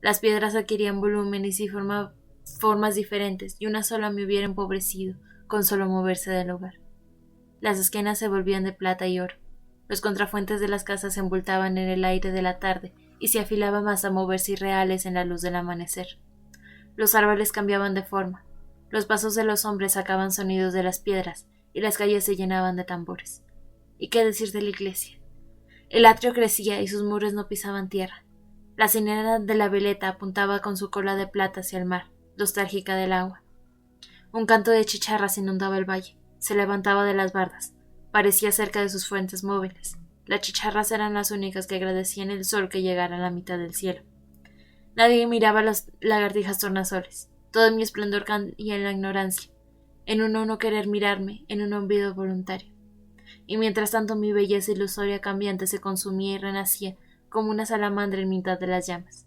Las piedras adquirían volúmenes y formas diferentes, y una sola me hubiera empobrecido con solo moverse del hogar. Las esquinas se volvían de plata y oro. Los contrafuentes de las casas se envoltaban en el aire de la tarde y se afilaban más a moverse irreales en la luz del amanecer. Los árboles cambiaban de forma, los pasos de los hombres sacaban sonidos de las piedras y las calles se llenaban de tambores. ¿Y qué decir de la iglesia? El atrio crecía y sus muros no pisaban tierra. La sirena de la veleta apuntaba con su cola de plata hacia el mar, nostálgica del agua. Un canto de chicharras inundaba el valle, se levantaba de las bardas, parecía cerca de sus fuentes móviles. Las chicharras eran las únicas que agradecían el sol que llegara a la mitad del cielo. Nadie miraba las lagartijas tornasoles. Todo mi esplendor caía en la ignorancia, en un no querer mirarme, en un olvido voluntario. Y mientras tanto mi belleza ilusoria cambiante se consumía y renacía como una salamandra en mitad de las llamas.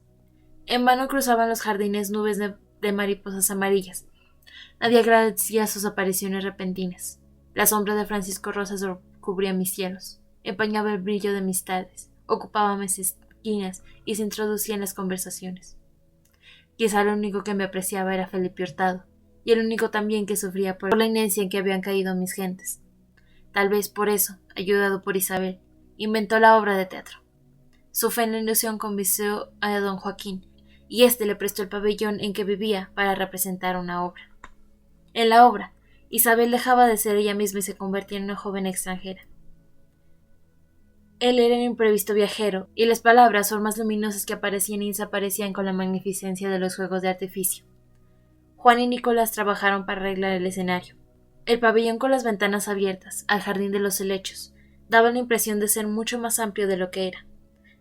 En vano cruzaban los jardines nubes de mariposas amarillas. Nadie agradecía sus apariciones repentinas. La sombra de Francisco Rosas cubría mis cielos, empañaba el brillo de mis tardes, ocupaba mis esquinas y se introducía en las conversaciones. Quizá el único que me apreciaba era Felipe Hurtado, y el único también que sufría por la inercia en que habían caído mis gentes. Tal vez por eso, ayudado por Isabel, inventó la obra de teatro. Su fe en la ilusión convenció a don Joaquín, y éste le prestó el pabellón en que vivía para representar una obra. En la obra, Isabel dejaba de ser ella misma y se convertía en una joven extranjera. Él era un imprevisto viajero, y las palabras, formas luminosas que aparecían y desaparecían con la magnificencia de los juegos de artificio. Juan y Nicolás trabajaron para arreglar el escenario. El pabellón con las ventanas abiertas, al jardín de los helechos, daba la impresión de ser mucho más amplio de lo que era.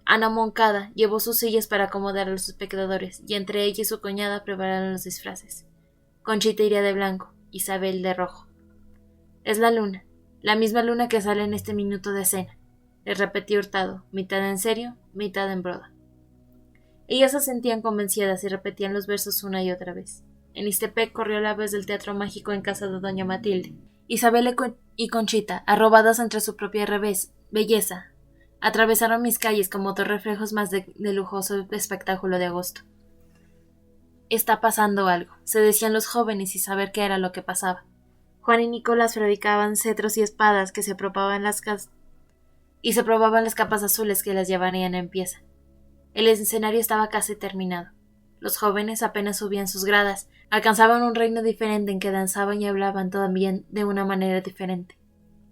Ana Moncada llevó sus sillas para acomodar a los espectadores, y entre ella y su cuñada prepararon los disfraces. Conchita iría de blanco, Isabel de rojo. Es la luna, la misma luna que sale en este minuto de escena, le repetí Hurtado, mitad en serio, mitad en broda. Ellas se sentían convencidas y repetían los versos una y otra vez. En Ixtepec corrió la voz del teatro mágico en casa de doña Matilde. Isabel y Conchita, arrobadas entre su propia belleza, atravesaron mis calles como dos reflejos más de lujoso espectáculo de agosto. Está pasando algo, se decían los jóvenes sin saber qué era lo que pasaba. Juan y Nicolás fabricaban cetros y espadas que se probaban las capas azules que las llevarían en pieza. El escenario estaba casi terminado. Los jóvenes apenas subían sus gradas, alcanzaban un reino diferente en que danzaban y hablaban también de una manera diferente.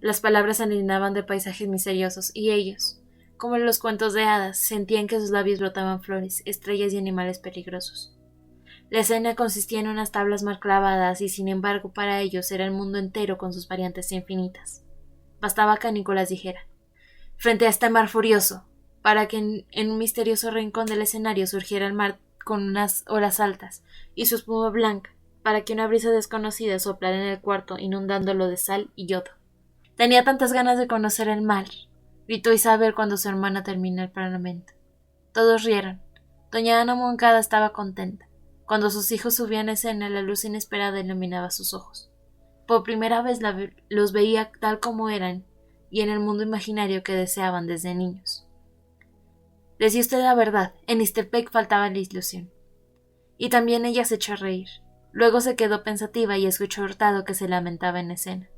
Las palabras se alienaban de paisajes misteriosos y ellos, como en los cuentos de hadas, sentían que sus labios brotaban flores, estrellas y animales peligrosos. La escena consistía en unas tablas mal clavadas y sin embargo para ellos era el mundo entero con sus variantes infinitas. Bastaba que Nicolás dijera: frente a este mar furioso, para que en un misterioso rincón del escenario surgiera el mar con unas olas altas y su espuma blanca, para que una brisa desconocida soplara en el cuarto inundándolo de sal y yodo. Tenía tantas ganas de conocer el mar, gritó Isabel cuando su hermana terminó el parlamento. Todos rieron. Doña Ana Moncada estaba contenta. Cuando sus hijos subían a escena, la luz inesperada iluminaba sus ojos. Por primera vez los veía tal como eran y en el mundo imaginario que deseaban desde niños. Decía usted la verdad, en Ixtepec faltaba la ilusión. Y también ella se echó a reír. Luego se quedó pensativa y escuchó a Hurtado que se lamentaba en escena.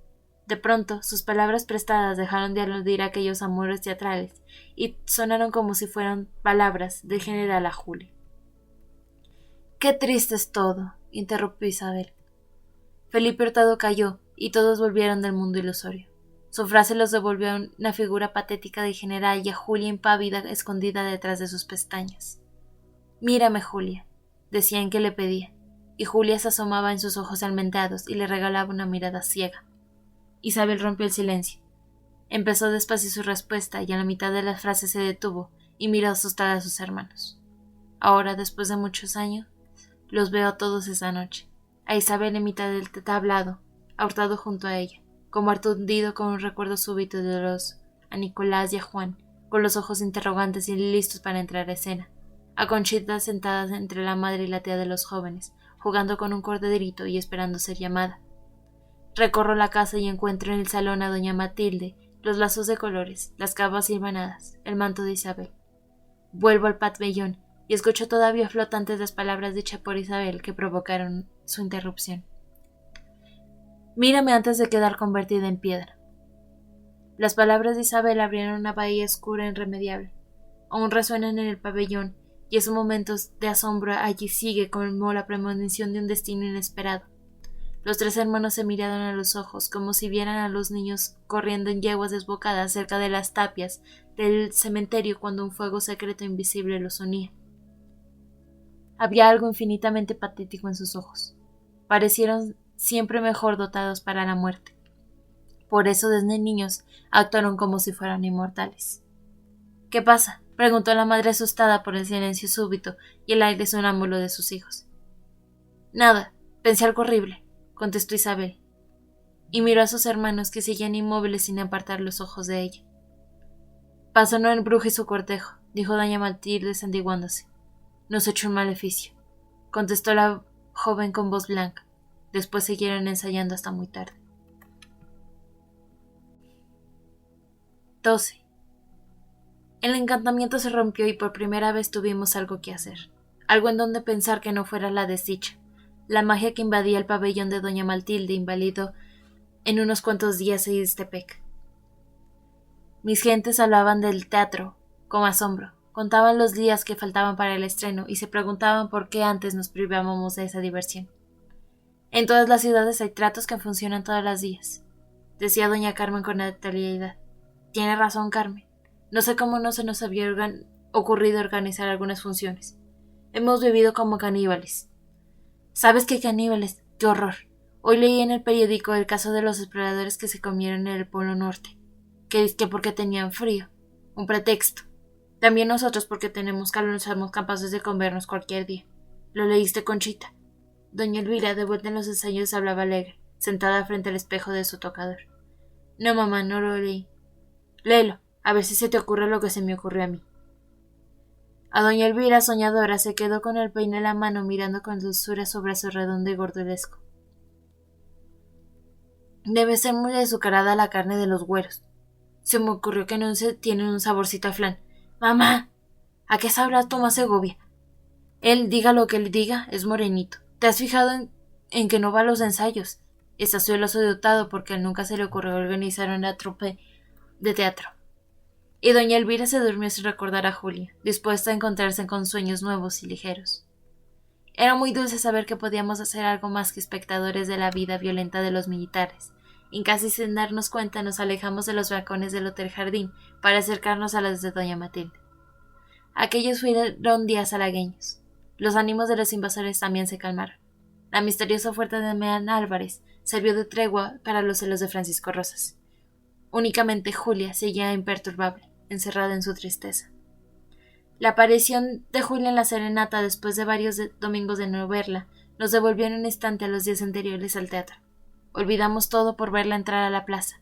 De pronto, sus palabras prestadas dejaron de aludir a aquellos amores teatrales y sonaron como si fueran palabras del general a Julio. «Qué triste es todo», interrumpió Isabel. Felipe Hurtado cayó y todos volvieron del mundo ilusorio. Su frase los devolvió a una figura patética de general y a Julia impávida escondida detrás de sus pestañas. «Mírame, Julia», decían que le pedía, y Julia se asomaba en sus ojos almendrados y le regalaba una mirada ciega. Isabel rompió el silencio. Empezó despacio su respuesta y a la mitad de la frase se detuvo y miró asustada a sus hermanos. Ahora, después de muchos años, los veo a todos esa noche. A Isabel en mitad del tablado, a Hurtado junto a ella, como aturdido con un recuerdo súbito de a Nicolás y a Juan, con los ojos interrogantes y listos para entrar a escena, a Conchita sentada entre la madre y la tía de los jóvenes, jugando con un corderito y esperando ser llamada. Recorro la casa y encuentro en el salón a doña Matilde, los lazos de colores, las capas hilvanadas, el manto de Isabel. Vuelvo al pabellón y escucho todavía flotantes las palabras dichas por Isabel que provocaron su interrupción. «Mírame antes de quedar convertida en piedra». Las palabras de Isabel abrieron una bahía oscura e irremediable. Aún resuenan en el pabellón y esos momentos de asombro allí sigue como la premonición de un destino inesperado. Los tres hermanos se miraron a los ojos como si vieran a los niños corriendo en yeguas desbocadas cerca de las tapias del cementerio cuando un fuego secreto e invisible los unía. Había algo infinitamente patético en sus ojos. Parecieron siempre mejor dotados para la muerte. Por eso desde niños actuaron como si fueran inmortales. ¿Qué pasa?, preguntó la madre asustada por el silencio súbito y el aire sonámbulo de sus hijos. Nada, pensé algo horrible, contestó Isabel, y miró a sus hermanos que seguían inmóviles sin apartar los ojos de ella. Pasó no el brujo y su cortejo, dijo doña Matilde santiguándose. Nos echó un maleficio, contestó la joven con voz blanca. Después siguieron ensayando hasta muy tarde. 12. El encantamiento se rompió y por primera vez tuvimos algo que hacer, algo en donde pensar que no fuera la desdicha. La magia que invadía el pabellón de doña Matilde invalidó en unos cuantos días a Ixtepec. Mis gentes hablaban del teatro con asombro, contaban los días que faltaban para el estreno y se preguntaban por qué antes nos privábamos de esa diversión. En todas las ciudades hay tratos que funcionan todos los días, decía doña Carmen con naturalidad. Tiene razón, Carmen. No sé cómo no se nos había ocurrido organizar algunas funciones. Hemos vivido como caníbales. ¿Sabes qué caníbales? ¡Qué horror! Hoy leí en el periódico el caso de los exploradores que se comieron en el Polo Norte. Que porque tenían frío. Un pretexto. También nosotros porque tenemos calor somos capaces de comernos cualquier día. ¿Lo leíste, Conchita? Doña Elvira, de vuelta en los ensayos, hablaba alegre, sentada frente al espejo de su tocador. No, mamá, no lo leí. Léelo, a ver si se te ocurre lo que se me ocurrió a mí. A doña Elvira, soñadora, se quedó con el peine en la mano mirando con dulzura sobre su redondo y gordulesco. Debe ser muy azucarada la carne de los güeros. Se me ocurrió que no se tiene un saborcito a flan. ¡Mamá! ¿A qué sabrá Tomás Segovia? Él, diga lo que le diga, es morenito. ¿Te has fijado en que no va a los ensayos? Está celoso y dotado porque a él nunca se le ocurrió organizar una trupe de teatro. Y doña Elvira se durmió sin recordar a Julia, dispuesta a encontrarse con sueños nuevos y ligeros. Era muy dulce saber que podíamos hacer algo más que espectadores de la vida violenta de los militares, y casi sin darnos cuenta nos alejamos de los balcones del Hotel Jardín para acercarnos a los de doña Matilde. Aquellos fueron días halagueños. Los ánimos de los invasores también se calmaron. La misteriosa oferta de Damián Álvarez sirvió de tregua para los celos de Francisco Rosas. Únicamente Julia seguía imperturbable, encerrada en su tristeza. La aparición de Julia en la serenata después de varios domingos de no verla nos devolvió en un instante a los días anteriores al teatro. Olvidamos todo por verla entrar a la plaza.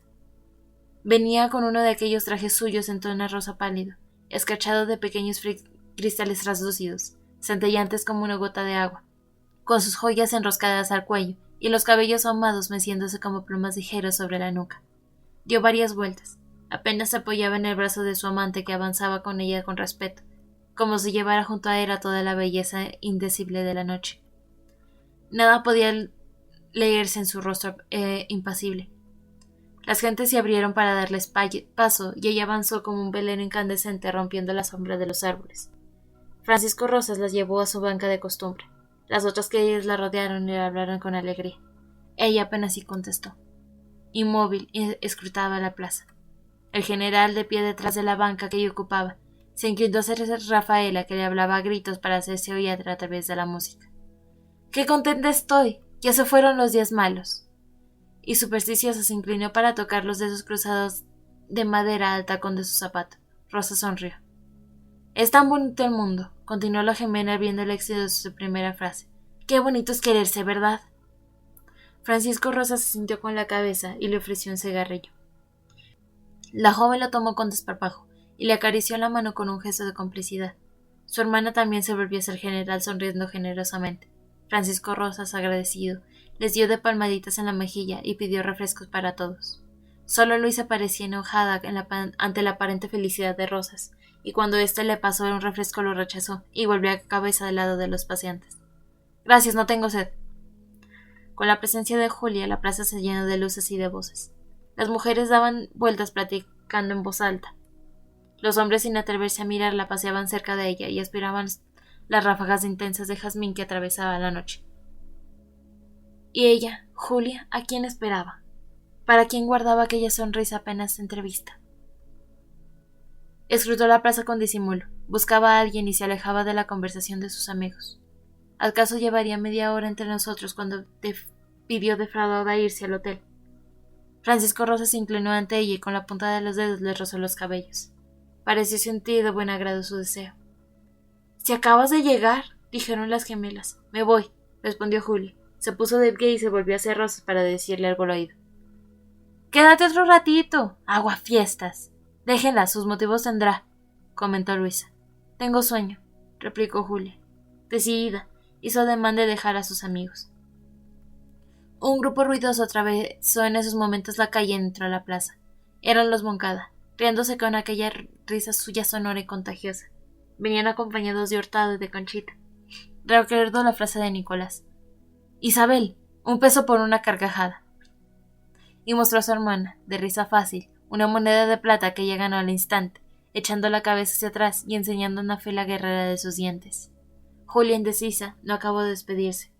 Venía con uno de aquellos trajes suyos en tono rosa pálido, escarchado de pequeños cristales translúcidos, centellantes como una gota de agua, con sus joyas enroscadas al cuello y los cabellos ahumados meciéndose como plumas ligeras sobre la nuca. Dio varias vueltas. Apenas se apoyaba en el brazo de su amante que avanzaba con ella con respeto, como si llevara junto a él a toda la belleza indecible de la noche. Nada podía leerse en su rostro impasible. Las gentes se abrieron para darles paso y ella avanzó como un velero incandescente rompiendo la sombra de los árboles. Francisco Rosas las llevó a su banca de costumbre. Las otras queridas la rodearon y le hablaron con alegría. Ella apenas sí contestó. Inmóvil, escrutaba la plaza. El general, de pie detrás de la banca que ella ocupaba, se inclinó hacia Rafaela, que le hablaba a gritos para hacerse oír a través de la música. ¡Qué contenta estoy! Ya se fueron los días malos. Y supersticiosa se inclinó para tocar los dedos cruzados de madera al tacón de su zapato. Rosa sonrió. Es tan bonito el mundo, continuó la gemela viendo el éxito de su primera frase. Qué bonito es quererse, ¿verdad? Francisco Rosa se sintió con la cabeza y le ofreció un cigarrillo. La joven lo tomó con desparpajo y le acarició la mano con un gesto de complicidad. Su hermana también se volvió hacia el general sonriendo generosamente. Francisco Rosas, agradecido, les dio de palmaditas en la mejilla y pidió refrescos para todos. Solo Luisa parecía enojada ante la aparente felicidad de Rosas, y cuando éste le pasó un refresco lo rechazó y volvió a cabeza del lado de los paseantes. Gracias, no tengo sed. Con la presencia de Julia, la plaza se llenó de luces y de voces. Las mujeres daban vueltas platicando en voz alta. Los hombres, sin atreverse a mirarla, paseaban cerca de ella y aspiraban las ráfagas intensas de jazmín que atravesaba la noche. Y ella, Julia, ¿a quién esperaba? ¿Para quién guardaba aquella sonrisa apenas entrevista? Escrutó la plaza con disimulo, buscaba a alguien y se alejaba de la conversación de sus amigos. ¿Acaso llevaría media hora entre nosotros cuando pidió defraudada irse al hotel? Francisco Rosa se inclinó ante ella y con la punta de los dedos le rozó los cabellos. Pareció sentir de buen agrado su deseo. «Si acabas de llegar», dijeron las gemelas. «Me voy», respondió Julia. Se puso de pie y se volvió hacia Rosas para decirle algo al oído. «Quédate otro ratito. Aguafiestas. Déjenla, sus motivos tendrá», comentó Luisa. «Tengo sueño», replicó Julia. Decidida, hizo ademán de dejar a sus amigos. Un grupo ruidoso atravesó en esos momentos la calle y entró a la plaza. Eran los Moncada, riéndose con aquella risa suya sonora y contagiosa. Venían acompañados de Hurtado y de Conchita. Recordó la frase de Nicolás. «Isabel, 1 peso por una carcajada». Y mostró a su hermana, de risa fácil, una moneda de plata que ella ganó al instante, echando la cabeza hacia atrás y enseñando una fila guerrera de sus dientes. Julia, indecisa, no acabó de despedirse.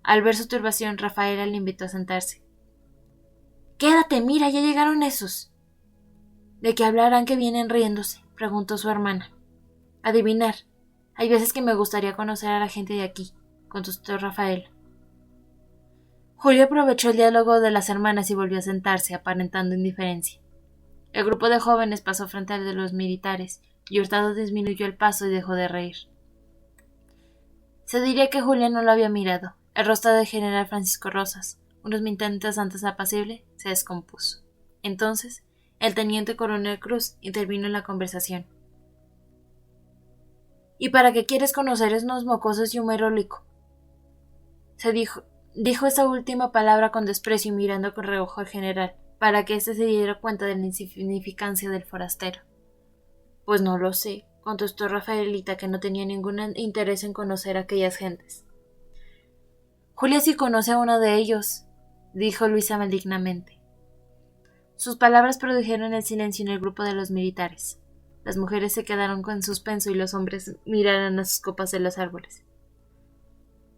Al ver su turbación, Rafaela le invitó a sentarse. «Quédate, mira, ya llegaron esos». «¿De qué hablarán que vienen riéndose?», preguntó su hermana. «Adivinar. Hay veces que me gustaría conocer a la gente de aquí», contestó Rafaela. Julia aprovechó el diálogo de las hermanas y volvió a sentarse, aparentando indiferencia. El grupo de jóvenes pasó frente al de los militares, y Hurtado disminuyó el paso y dejó de reír. Se diría que Julia no lo había mirado. El rostro del general Francisco Rosas, unos instantes antes apacible, se descompuso. Entonces, el teniente coronel Cruz intervino en la conversación. «¿Y para qué quieres conocer esos mocosos y un merólico?», se dijo esa última palabra con desprecio y mirando con reojo al general, para que éste se diera cuenta de la insignificancia del forastero. «Pues no lo sé», contestó Rafaelita, que no tenía ningún interés en conocer a aquellas gentes. «Julia sí conoce a uno de ellos», dijo Luisa malignamente. Sus palabras produjeron el silencio en el grupo de los militares. Las mujeres se quedaron con suspenso y los hombres miraron a sus copas de los árboles.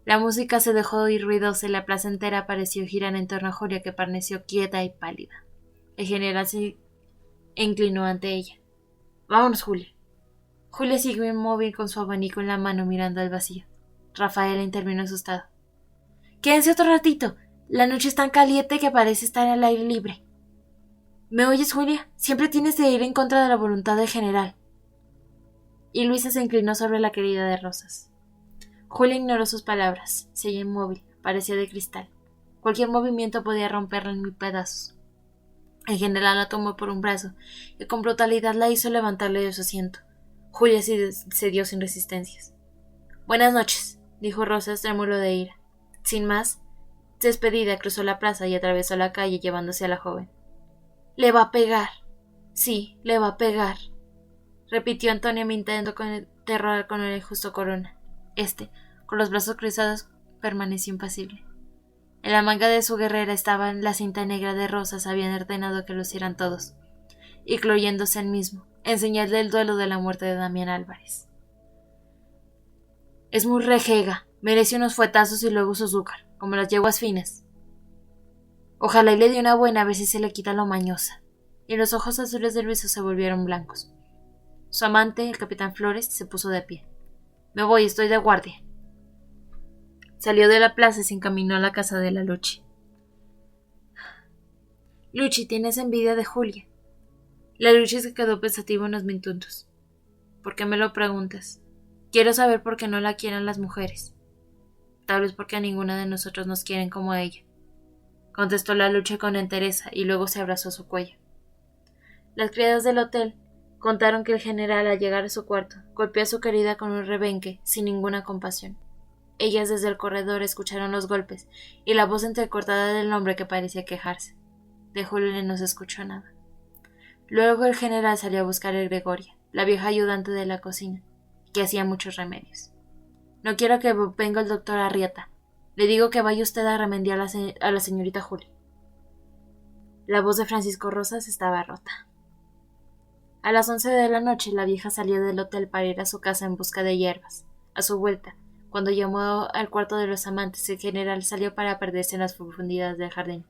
La música se dejó oír ruidosa y la plaza entera pareció girar en torno a Julia, que permaneció quieta y pálida. El general se inclinó ante ella. «Vámonos, Julia». Julia siguió inmóvil con su abanico en la mano mirando al vacío. Rafaela intervino asustado. «Quédense otro ratito. La noche es tan caliente que parece estar al aire libre». «¿Me oyes, Julia? Siempre tienes de ir en contra de la voluntad del general». Y Luisa se inclinó sobre la querida de Rosas. Julia ignoró sus palabras. Seguía inmóvil, parecía de cristal. Cualquier movimiento podía romperla en 1000 pedazos. El general la tomó por un brazo y con brutalidad la hizo levantarle de su asiento. Julia cedió sin resistencias. «Buenas noches», dijo Rosas, trémulo de ira. Sin más, despedida, cruzó la plaza y atravesó la calle llevándose a la joven. «Le va a pegar». «Sí, le va a pegar», repitió Antonio mintiendo con el terror con el justo Corona. Con los brazos cruzados, permaneció impasible. En la manga de su guerrera estaba la cinta negra de Rosas. Habían ordenado que lo hicieran todos, incluyéndose él mismo, en señal del duelo de la muerte de Damián Álvarez. «Es muy rejega, merece unos fuetazos y luego su azúcar, como las yeguas finas». Ojalá y le dé una buena a ver si se le quita lo mañosa. Y los ojos azules de Luisa se volvieron blancos. Su amante, el capitán Flores, se puso de pie. «Me voy, estoy de guardia». Salió de la plaza y se encaminó a la casa de la Luchi. «Luchi, tienes envidia de Julia». La Luchi se quedó pensativa unos minutos. «¿Por qué me lo preguntas?» «Quiero saber por qué no la quieren las mujeres». «Tal vez porque a ninguna de nosotros nos quieren como a ella», contestó la Luchi con entereza y luego se abrazó a su cuello. Las criadas del hotel contaron que el general, al llegar a su cuarto, golpeó a su querida con un rebenque sin ninguna compasión. Ellas desde el corredor escucharon los golpes y la voz entrecortada del hombre que parecía quejarse. De Julia no se escuchó nada. Luego el general salió a buscar a Gregoria, la vieja ayudante de la cocina, que hacía muchos remedios. «No quiero que venga el doctor Arrieta. Le digo que vaya usted a remediar a la señorita Julia». La voz de Francisco Rosas estaba rota. A las 11 de la noche la vieja salió del hotel para ir a su casa en busca de hierbas. A su vuelta, cuando llamó al cuarto de los amantes, el general salió para perderse en las profundidades del jardín.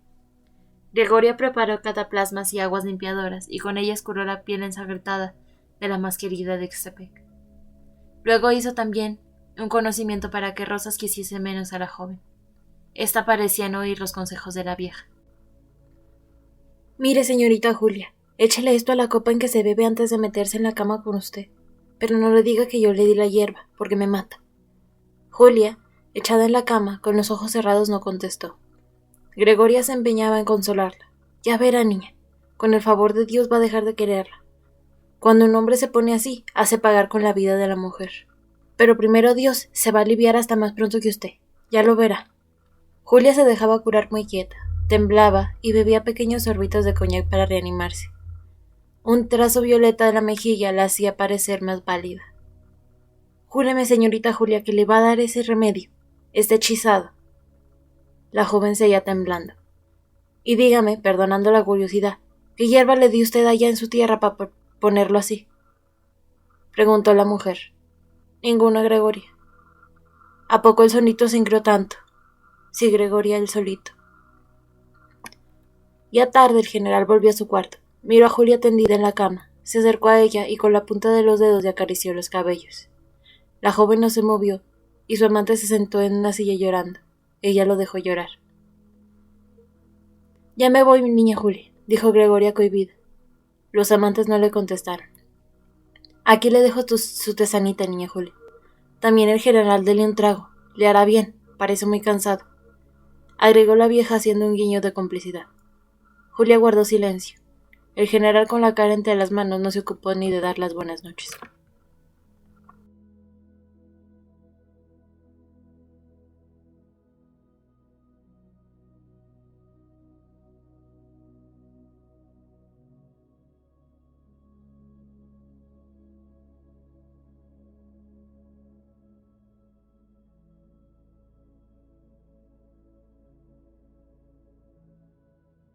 Gregoria preparó cataplasmas y aguas limpiadoras, y con ellas curó la piel ensangrentada de la más querida de Ixtepec. Luego hizo también un conocimiento para que Rosas quisiese menos a la joven. Esta parecía no oír los consejos de la vieja. Mire, señorita Julia, échele esto a la copa en que se bebe antes de meterse en la cama con usted, pero no le diga que yo le di la hierba, porque me mata. Julia, echada en la cama, con los ojos cerrados, no contestó. Gregoria se empeñaba en consolarla. Ya verá, niña, con el favor de Dios va a dejar de quererla. Cuando un hombre se pone así, hace pagar con la vida de la mujer. Pero primero Dios se va a aliviar hasta más pronto que usted. Ya lo verá. Julia se dejaba curar muy quieta, temblaba y bebía pequeños sorbitos de coñac para reanimarse. Un trazo violeta de la mejilla la hacía parecer más pálida. Júreme, señorita Julia, que le va a dar ese remedio. Está hechizado. La joven seguía temblando. Y dígame, perdonando la curiosidad, ¿qué hierba le dio usted allá en su tierra para ponerlo así? Preguntó la mujer. Ninguna, Gregoria. ¿A poco el solito se increó tanto? Sí, Gregoria, el solito. Ya tarde el general volvió a su cuarto. Miró a Julia tendida en la cama. Se acercó a ella y con la punta de los dedos le acarició los cabellos. La joven no se movió y su amante se sentó en una silla llorando. Ella lo dejó llorar. Ya me voy, mi niña Julia, dijo Gregoria cohibida. Los amantes no le contestaron. Aquí le dejo su tesanita, niña Julia. También el general dele un trago. Le hará bien. Parece muy cansado. Agregó la vieja haciendo un guiño de complicidad. Julia guardó silencio. El general con la cara entre las manos no se ocupó ni de dar las buenas noches.